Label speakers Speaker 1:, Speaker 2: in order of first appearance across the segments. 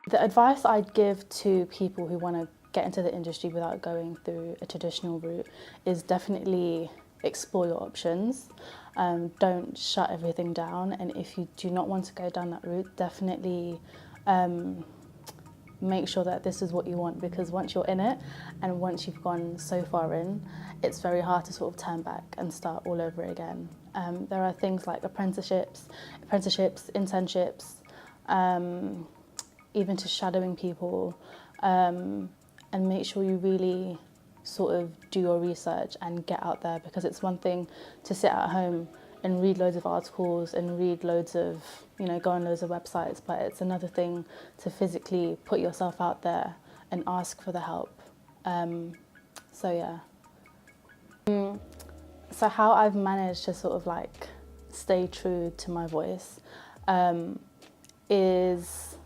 Speaker 1: The advice I'd give to people who want to get into the industry without going through a traditional route is definitely explore your options. Don't shut everything down, and if you do not want to go down that route, definitely make sure that this is what you want, because once you're in it and once you've gone so far in, it's very hard to sort of turn back and start all over again. There are things like apprenticeships, internships, even to shadowing people, and make sure you really sort of do your research and get out there, because it's one thing to sit at home and read loads of articles and read loads of, go on loads of websites, but it's another thing to physically put yourself out there and ask for the help. So yeah. So how I've managed to sort of like stay true to my voice is,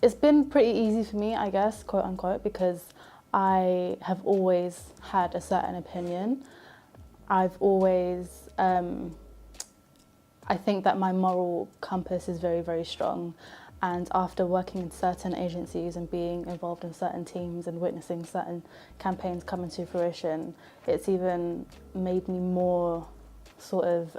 Speaker 1: it's been pretty easy for me, I guess, quote unquote, because I have always had a certain opinion. I've always, I think that my moral compass is very, very strong. And after working in certain agencies and being involved in certain teams and witnessing certain campaigns come into fruition, it's even made me more sort of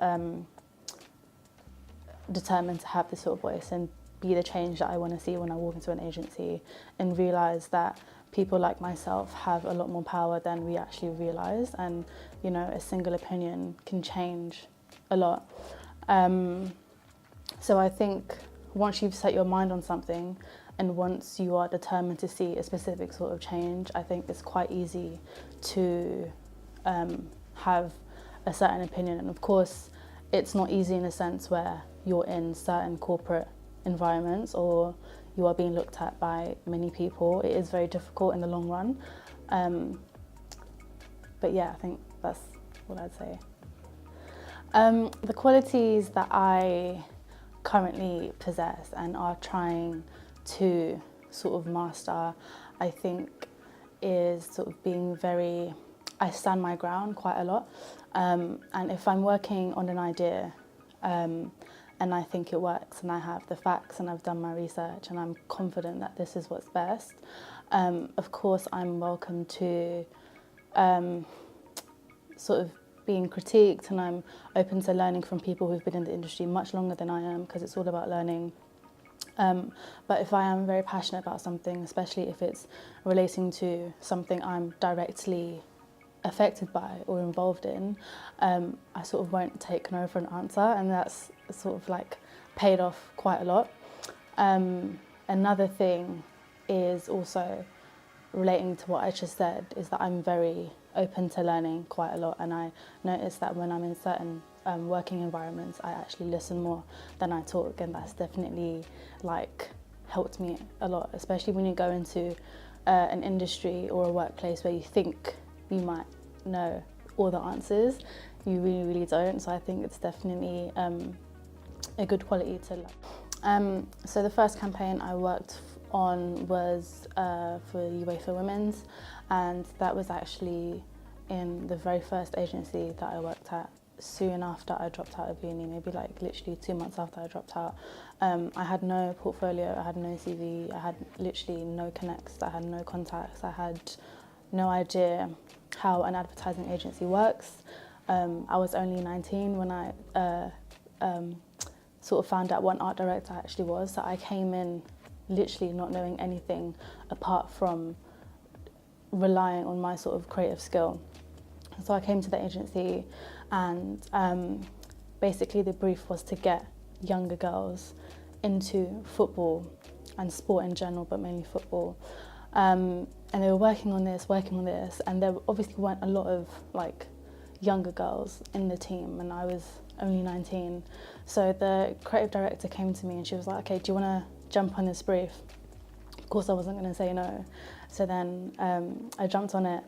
Speaker 1: determined to have this sort of voice and be the change that I want to see when I walk into an agency, and realise that people like myself have a lot more power than we actually realise, and a single opinion can change a lot. So I think once you've set your mind on something and once you are determined to see a specific sort of change, I think it's quite easy to have a certain opinion. And of course, it's not easy in a sense where you're in certain corporate environments or you are being looked at by many people. It is very difficult in the long run. But yeah, I think that's what I'd say. The qualities that I currently possess and are trying to sort of master, I think, is sort of being very, I stand my ground quite a lot. And if I'm working on an idea and I think it works and I have the facts and I've done my research and I'm confident that this is what's best, of course I'm welcome to sort of being critiqued, and I'm open to learning from people who've been in the industry much longer than I am, because it's all about learning. But if I am very passionate about something, especially if it's relating to something I'm directly affected by or involved in, I sort of won't take no for an answer, and that's sort of like paid off quite a lot. Another thing is also relating to what I just said, is that I'm very open to learning quite a lot, and I notice that when I'm in certain working environments, I actually listen more than I talk, and that's definitely like helped me a lot, especially when you go into an industry or a workplace where you think you might know all the answers. You really, really don't. So I think it's definitely a good quality to learn. So the first campaign I worked on was for UEFA Women's, and that was actually in the very first agency that I worked at soon after I dropped out of uni, maybe like literally 2 months after I dropped out. I had no portfolio, I had no CV, I had literally no connects, I had no contacts, I had no idea how an advertising agency works. I was only 19 when I sort of found out what an art director actually was, so I came in literally not knowing anything apart from relying on my sort of creative skill. So I came to the agency, and basically the brief was to get younger girls into football and sport in general, but mainly football. And they were working on this, and there obviously weren't a lot of like younger girls in the team, and I was only 19. So the creative director came to me and she was like, okay, do you want to jump on this brief? Of course I wasn't going to say no. So then I jumped on it,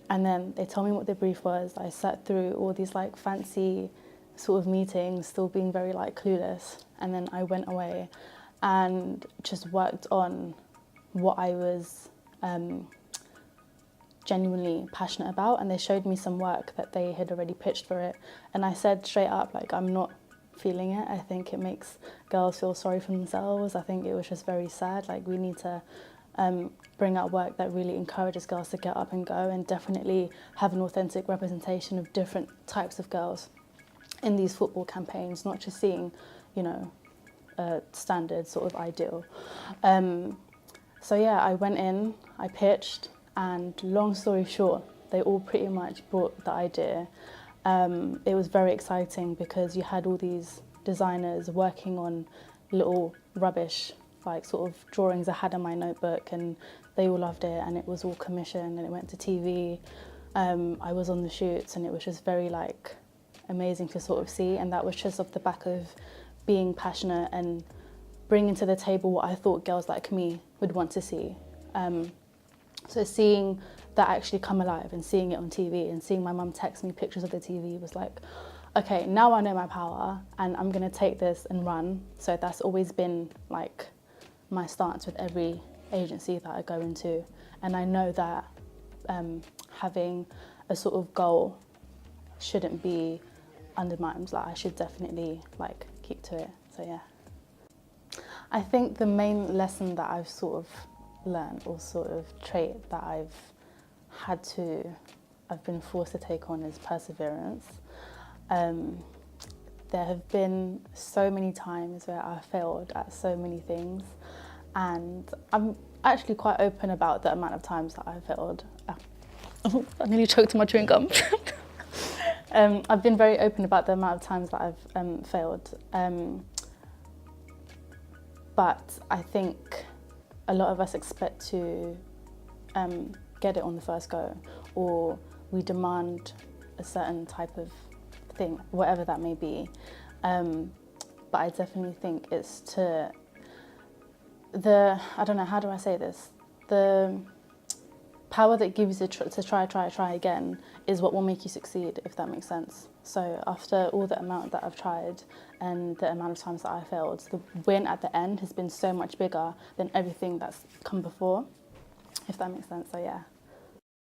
Speaker 1: and then they told me what the brief was. I sat through all these like fancy sort of meetings, still being very like clueless, and then I went away and just worked on what I was genuinely passionate about. And they showed me some work that they had already pitched for it, and I said straight up, like, I'm not feeling it. I think it makes girls feel sorry for themselves. I think it was just very sad. Like, we need to bring out work that really encourages girls to get up and go, and definitely have an authentic representation of different types of girls in these football campaigns, not just seeing, you know, a standard sort of ideal. So yeah, I went in, I pitched, and long story short, they all pretty much brought the idea. It was very exciting because you had all these designers working on little rubbish, like sort of drawings I had in my notebook, and they all loved it, and it was all commissioned, and it went to TV. I was on the shoots, and it was just very like amazing to sort of see, and that was just off the back of being passionate and bringing to the table what I thought girls like me would want to see. So seeing that actually come alive and seeing it on TV and seeing my mum text me pictures of the TV was like, okay, now I know my power and I'm gonna take this and run. So that's always been like my stance with every agency that I go into. And I know that having a sort of goal shouldn't be undermined. Like, I should definitely like keep to it. So yeah. I think the main lesson that I've sort of learned, or sort of trait that I've been forced to take on, is perseverance. There have been so many times where I failed at so many things, and I'm actually quite open about the amount of times that I failed. Oh, I nearly choked on my chewing gum. I've been very open about the amount of times that I've failed. But I think a lot of us expect to get it on the first go, or we demand a certain type of thing, whatever that may be. But I definitely think it's I don't know, how do I say this? The power that gives you to try again is what will make you succeed, if that makes sense. So after all the amount that I've tried and the amount of times that I failed, the win at the end has been so much bigger than everything that's come before, if that makes sense. So yeah.